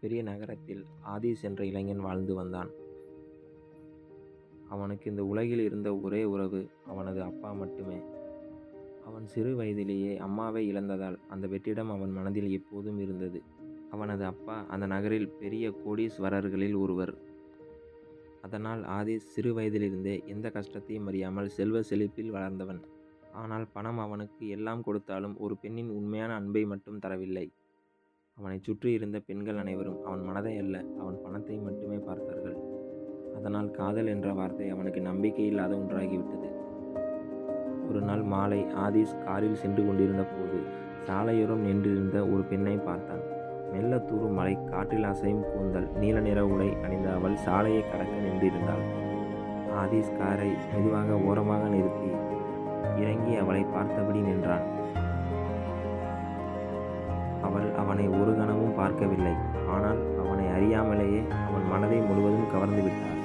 பெரிய நகரத்தில் ஆதிஸ் என்ற இளைஞன் வாழ்ந்து வந்தான். அவனுக்கு இந்த உலகில் இருந்த ஒரே உறவு அவனது அப்பா மட்டுமே. அவன் சிறு வயதிலேயே அம்மாவை இழந்ததால் அந்த வெற்றிடம் அவன் மனதில் எப்போதும் இருந்தது. அவனது அப்பா அந்த நகரில் பெரிய கோடீஸ்வரர்களில் ஒருவர். அதனால் ஆதிஸ் சிறு வயதிலிருந்தே எந்த கஷ்டத்தையும் அறியாமல் செல்வ செழிப்பில் வளர்ந்தவன். ஆனால் பணம் அவனுக்கு எல்லாம் கொடுத்தாலும் ஒரு பெண்ணின் உண்மையான அன்பை மட்டும் தரவில்லை. அவனை சுற்றி இருந்த பெண்கள் அனைவரும் அவன் மனதை அல்ல, அவன் பணத்தை மட்டுமே பார்த்தார்கள். அதனால் காதல் என்ற வார்த்தை அவனுக்கு நம்பிக்கையில்லாத ஒன்றாகிவிட்டது. ஒரு நாள் மாலை ஆதிஸ் காரில் சென்று கொண்டிருந்த போது சாலையோரம் நின்றிருந்த ஒரு பெண்ணை பார்த்தான். மெல்ல தூறும் மழை, காற்றில் அசையும் கூந்தல், நீல நிற உடை அணிந்த அவள் சாலையை கடக்க நின்றிருந்தாள். ஆதிஸ் காரை மெதுவாக ஓரமாக நிறுத்தி இறங்கி அவளை பார்த்தபடி நின்றான். அவள் அவனை ஒரு கணமும் பார்க்கவில்லை. ஆனால் அவனை அறியாமலேயே அவன் மனதை முழுவதும் கவர்ந்து விட்டாள்.